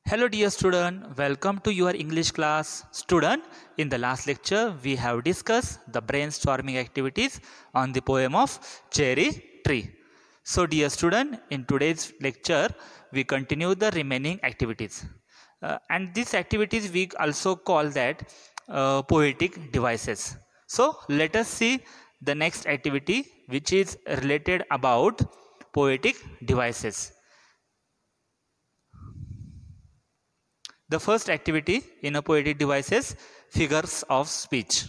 Hello dear student, welcome to your English class. Student, in the last lecture we have discussed the brainstorming activities on the poem of Cherry Tree. So dear student, in today's lecture we continue the remaining activities. And these activities we also call that poetic devices. So let us see the next activity which is related about poetic devices. The first activity in a poetic device is figures of speech.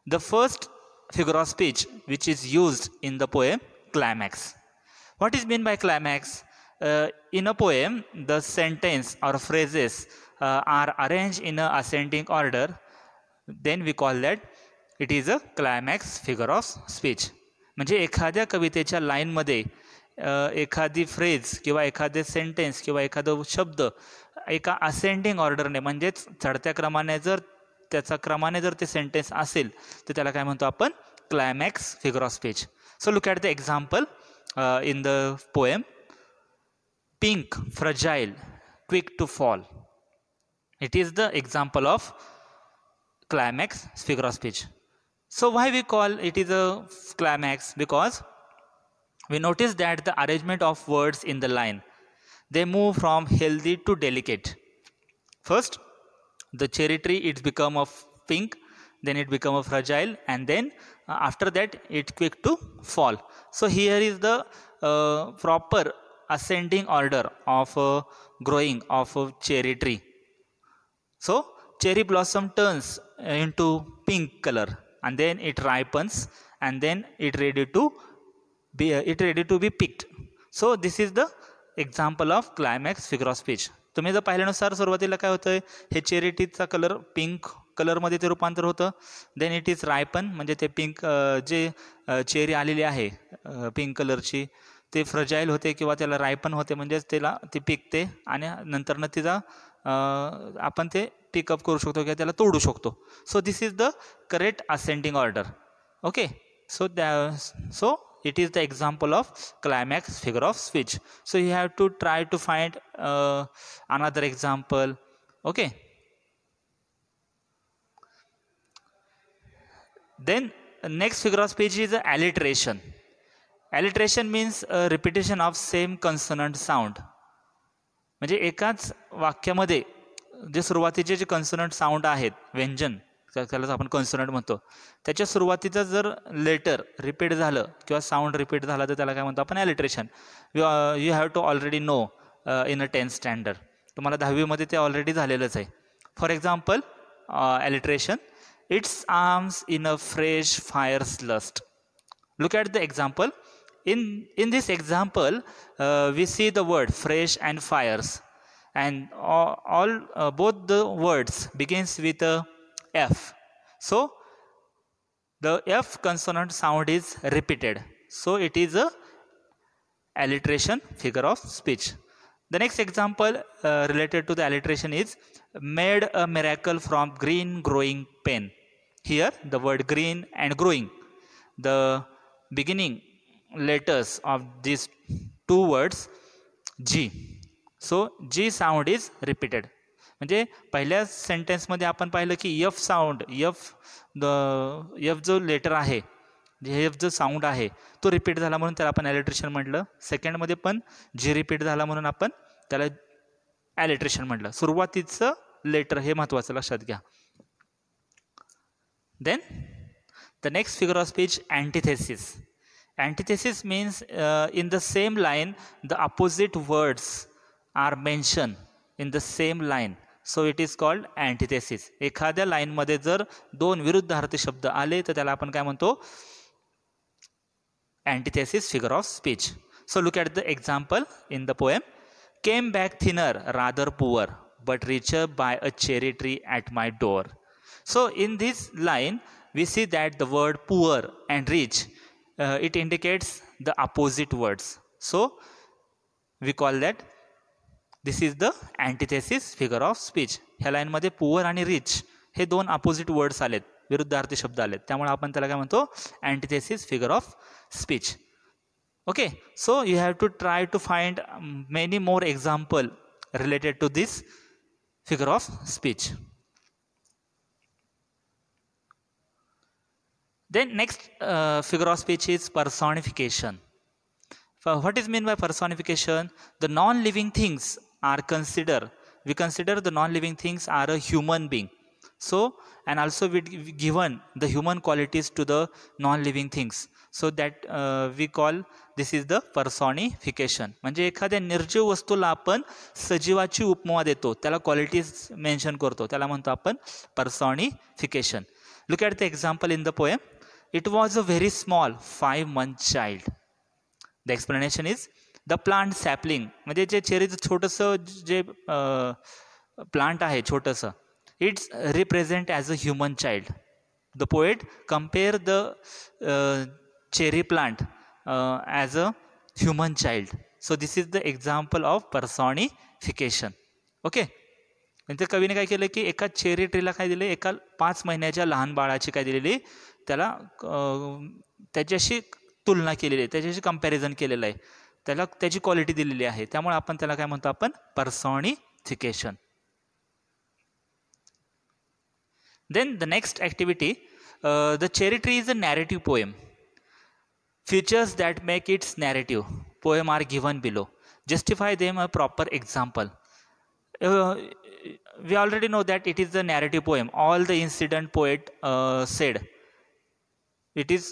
The first figure of speech which is used in the poem climax. What is meant by climax? In a poem, the sentence or phrases are arranged in a ascending order. Then we call that it is a climax figure of speech. म्हणजे एखाद्या कवितेच्या लाईनमध्ये एखादी phrase किंवा एखादे sentence किंवा एखादा शब्द एका असेंडिंग ऑर्डरने म्हणजेच चढत्या क्रमाने जर त्याचा क्रमाने जर ते सेंटेन्स असेल तर त्याला काय म्हणतो आपण climax figure of speech. So look at the example in the poem. Pink fragile quick to fall. It is the example of climax figure of speech. So why we call it is a climax? Because we notice that the arrangement of words in the line, they move from healthy to delicate. First, the cherry tree it's become of pink, then it become a fragile, and then after that it quick to fall. So here is the proper ascending order of growing of a cherry tree. So cherry blossom turns into pink color and then it ripens and then it ready to be picked. So this is the example of climax figure of speech. तुम्ही जर पाहिल्यानुसार सुरुवातीला काय होतं, हे cherry टीचा colour pink कलरमध्ये ते रूपांतर होतं. देन इट इज रायपन म्हणजे ते पिंक जे चेरी आलेली आहे पिंक कलरची ते फ्रजाईल होते किंवा त्याला रायपन होते म्हणजेच त्याला ती पिकते आणि नंतरनं तिचा आपण ते पिकअप करू शकतो किंवा त्याला तोडू शकतो. सो this is the correct ascending order. Okay, so it is the example of climax figure of speech. So you have to try to find another example. Okay, then next figure of speech is alliteration. Alliteration means repetition of same consonant sound. म्हणजे एकाच वाक्यामध्ये जे सुरुवातीचे जे कन्सोनंट sound आहेत व्यंजन त्यालाच आपण कन्सोनंट म्हणतो त्याच्या सुरुवातीचं जर लेटर रिपीट झालं किंवा साऊंड रिपीट झाला तर त्याला काय म्हणतो आपण alliteration. You have to already know in a 10th standard. तुम्हाला 10वीमध्ये ते ऑलरेडी झालेलंच आहे. For example alliteration. It's arms in a fresh fires lust. Look at the example. In this example we see the word fresh and fires and all both the words begins with a F. So the F consonant sound is repeated, so it is a alliteration figure of speech. The next example related to the alliteration is made a miracle from green growing pain. Here the word green and growing, the beginning letters of these two words G. So G sound is repeated. म्हणजे पहिल्या सेंटेन्समध्ये आपण पाहिलं की F sound F जो letter आहे F जो sound आहे तो रिपीट झाला म्हणून त्याला आपण ॲलिट्रेशन म्हटलं. सेकंडमध्ये पण जी रिपीट झाला म्हणून आपण त्याला ॲलिट्रेशन म्हटलं. सुरुवातीचं लेटर हे महत्त्वाचं लक्षात घ्या. Then the next figure of speech antithesis. Antithesis means in the same line the opposite words are mentioned in the same line, so it is called antithesis. एखाद्या लाईनमध्ये जर दोन विरुद्धार्थी शब्द आले तर त्याला आपण काय म्हणतो antithesis figure of speech. So look at the example in the poem. Came back thinner rather poor but richer by a cherry tree at my door. So in this line we see that the word poor and rich it indicates the opposite words. So we call that this is the antithesis figure of speech. ह्या लाईनमध्ये poor आणि rich हे दोन opposite words आलेत, विरुद्धार्थी शब्द आलेत, त्यामुळे आपण त्याला काय म्हणतो antithesis figure of speech. Okay, so you have to try to find many more example related to this figure of speech. Then next figure of speech is personification. What is meant by personification? The non-living things are we consider the non-living things are a human being. So, and also we given the human qualities to the non-living things. So that we call this is the personification. म्हणजे एखाद्या निर्जीव वस्तूला आपण सजीवाची उपमा देतो, त्याला qualities mention करतो, त्याला म्हणतो आपण personification. Look at the example in the poem. It was a very small 5-month child. The explanation is the plant sapling, म्हणजे जे चेरीचं छोटंसं जे प्लांट आहे छोटंसं, it's represent as a human child. The poet compare the cherry plant as a human child. So this is the example of personification. Okay. नंतर कवीने काय केलं की एका cherry ट्रीला काय दिले, एका 5 महिन्याच्या लहान बाळाची काय दिलेली, त्याला त्याच्याशी तुलना केलेली आहे, त्याच्याशी कंपॅरिझन केलेलं आहे, त्याला त्याची क्वालिटी दिलेली आहे, त्यामुळे आपण त्याला काय म्हणतो आपण पर्सॉनिफिकेशन. Then the next activity, the cherry tree is a narrative poem. Features that make its narrative poem are given below. Justify them a proper example. We already know that it is a narrative poem. All the incident poet said. It is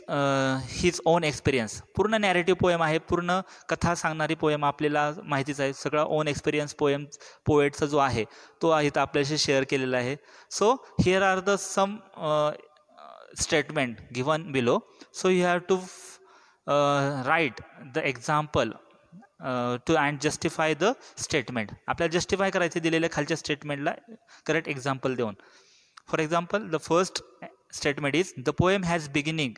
his own experience. पूर्ण narrative poem आहे, पूर्ण कथा सांगणारी poem आपल्याला माहितीच आहे, सगळा own experience पोएटचा जो आहे तो इथं आपल्याशी शेअर केलेला आहे. So here are the some statement given below. So you have to write the example to and justify the statement. आपल्याला जस्टिफाय करायचे दिलेल्या खालच्या स्टेटमेंटला करेक्ट एक्झाम्पल देऊन. For example, the first statement is the poem has beginning,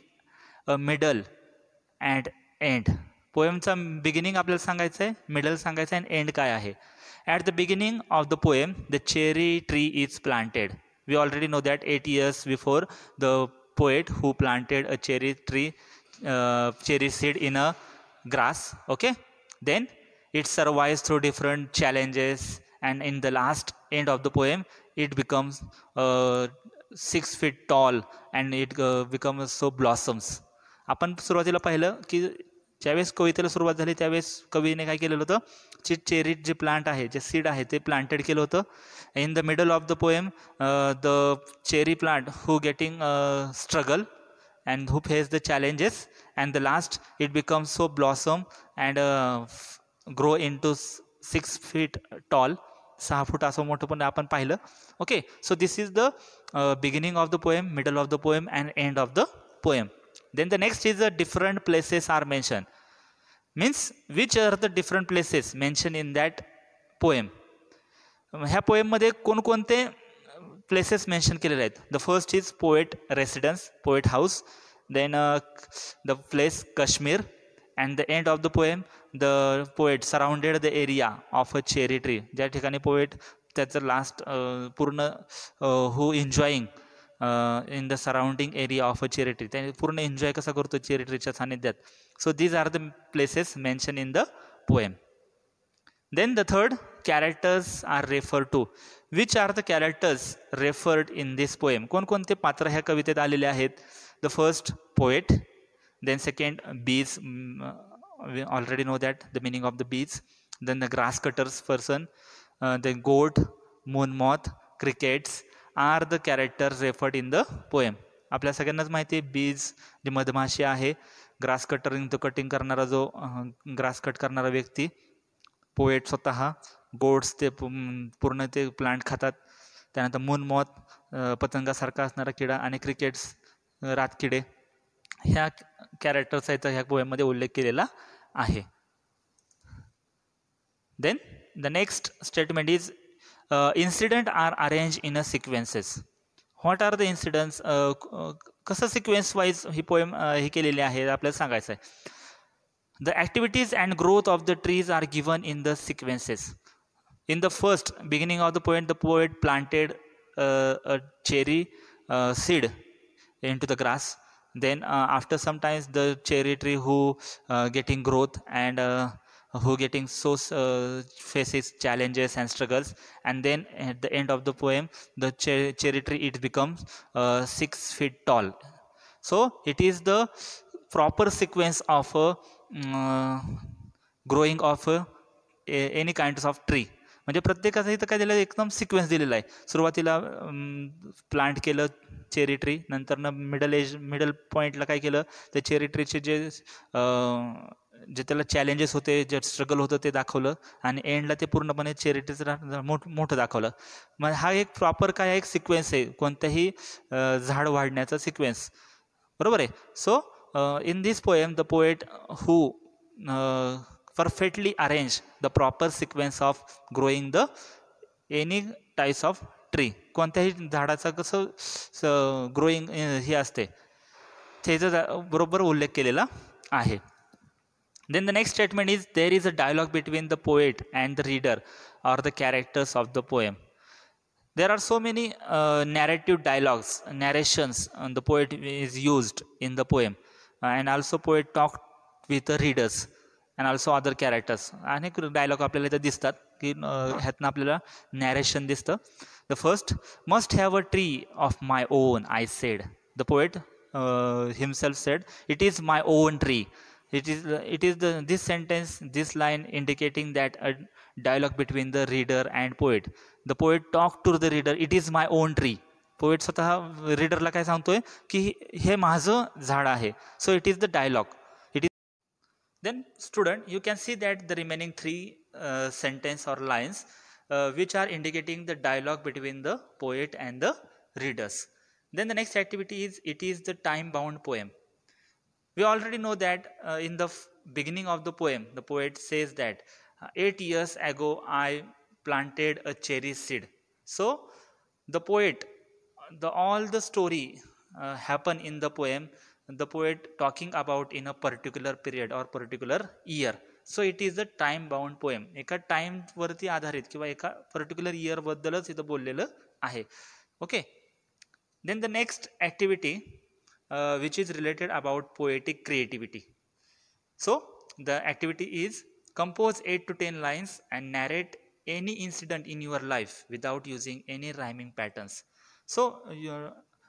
a middle and end. पोएमचा beginning आपल्याला सांगायचं आहे, मिडल सांगायचं आहे, आणि एंड काय आहे. At the beginning of the poem the cherry tree is planted. We already know that 8 years before the poet who planted a cherry tree, cherry seed in a grass. Okay, then it survives through different challenges, and in the last end of the poem it becomes 6 feet tall and it becomes so blossoms. आपण सुरुवातीला पाहिलं की ज्यावेळेस कवितेला सुरुवात झाली त्यावेळेस कवीने काय केलेलं होतं, जे चेरी जे प्लांट आहे, जे सीड आहे ते प्लांटेड केलं होतं. In the middle of the poem the cherry plant who getting struggle and who face the challenges, and the last it becomes so blossom and grow into 6 feet tall. 6 foot असं मोठं पण आपण पाहिलं. Okay, so this is the beginning of the poem, middle of the poem and end of the poem. Then the next is the different places are mention. Means which are the different places mention in that poem. ह्या पोएममध्ये कोणकोणते places mention केलेले आहेत. The first is poet residence, poet house. Then the place Kashmir. And the end of the poem the poet surrounded the area of a cherry tree. ज्या ठिकाणी poet त्याचं last पूर्ण who enjoying in the surrounding area of a cherry tree, त्याने पूर्ण enjoy कसा करतो cherry ट्रीच्या सानिध्यात. So these are the places mention in the poem. Then the third, characters are referred to. Which are the characters referred in this poem? कोणकोणते पात्र ह्या कवितेत आलेले आहेत. The first, poet. Then second, bees. We already know that the meaning of the bees. Then the grass cutters person. Then goat, moon moth, crickets are the characters referred in the poem. आपल्या सगळ्यांनाच माहिती आहे bees जी मधमाशी आहे, grass cutting करणारा जो grass cut करणारा व्यक्ती, पोएट स्वतः, गोड्स ते पूर्ण ते प्लांट खातात, त्यानंतर मून मॉथ पतंगासारखा असणारा किडा, आणि क्रिकेट्स रातकिडे, ह्या कॅरेक्टर्सचा ह्या पोएममध्ये उल्लेख केलेला आहे. Then the next statement is incident are arrange in a sequences. What are the incidents, कसं सिक्वेन्स वाईज ही पोएम हे केलेली आहे आपल्याला सांगायचं आहे. The activities and growth of the trees are given in the sequences. In the first beginning of the poem, the poet planted a cherry seed into the grass. Then after some time, the cherry tree who getting growth and who getting so faces challenges and struggles, and then at the end of the poem the cherry tree it becomes 6 feet tall. So it is the proper sequence of a growing of any kinds of tree. म्हणजे प्रत्येकाचं इथं काय दिलं एकदम sequence दिलेला आहे. सुरुवातीला plant केलं चेरी ट्री, नंतर मिडल पॉईंटला काय केलं, त्या चेरी ट्रीचे जे त्याला चॅलेंजेस होते, जे स्ट्रगल होतं ते दाखवलं, आणि एंडला ते पूर्णपणे चेरी ट्रीचं मोठं दाखवलं. मग हा एक प्रॉपर काय एक सिक्वेन्स आहे कोणत्याही झाड वाढण्याचा सिक्वेन्स, बरोबर आहे. सो in this poem the poet who perfectly arranged the proper sequence of growing the any types of tree, कोणत्याही झाडाचा कसं ग्रोईंग हे असते त्याचा बरोबर उल्लेख केलेला आहे. Then the next statement is there is a dialogue between the poet and the reader or the characters of the poem. There are so many narrative dialogues, narrations the poet is used in the poem, and also poet talked with the readers and also other characters. अनेक dialogue आपल्याला इथं दिसतात की ह्यातनं आपल्याला narration दिसतं. The first, must have a tree of my own, I said. The poet himself said, it is my own tree. This sentence, this line indicating that a dialogue between the reader and poet. The poet talked to the reader, it is my own tree. Poet स्वतः रीडरला काय सांगतोय की हे माझं झाड आहे. So it is the dialogue. It is then student you can see that the remaining 3 sentence or lines which are indicating the dialogue between the poet and the readers. Then the next activity is it is the time bound poem. We already know that in the beginning of the poem the poet says that 8 years ago I planted a cherry seed. So the poet, all the story happen in the poem, the poet talking about in a particular period or particular year. So it is a time bound poem. एका time वरती आधारित किंवा एका particular year बद्दलच इथं बोललेलं आहे. Okay. Then the next activity which is related about poetic creativity. So the activity is compose 8 to 10 lines and narrate any incident in your life without using any rhyming patterns. So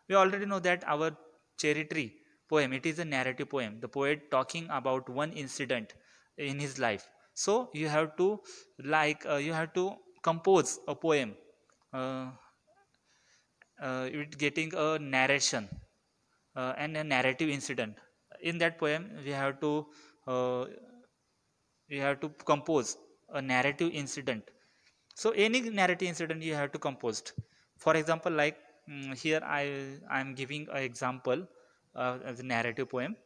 we already know that our cherry tree poem, it is a narrative poem. The poet talking about one incident in his life. So you have to you have to compose a poem it getting a narration and a narrative incident. In that poem we have to compose a narrative incident. So any narrative incident you have to compose. For example, like here I am giving an example as a narrative poem.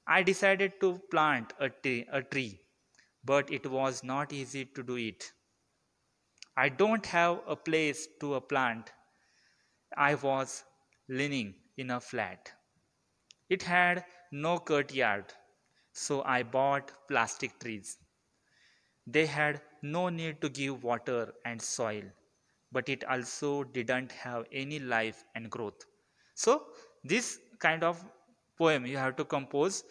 I decided to plant a tree, but it was not easy to do it. I don't have a place to a plant. I was living in a flat. It had no courtyard, so I bought plastic trees. They had no need to give water and soil, but it also didn't have any life and growth. So this kind of poem you have to compose,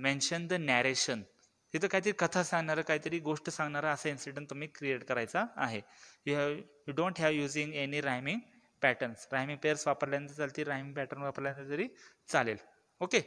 mention the narration. तिथं काहीतरी कथा सांगणारं, काहीतरी गोष्ट सांगणारा असा incident तुम्ही create करायचा आहे. You don't have using any rhyming patterns. Rhyming pairs वापरल्यानंतर चालतील, रायमिंग पॅटर्न वापरल्यानंतर तरी चालेल. ओके.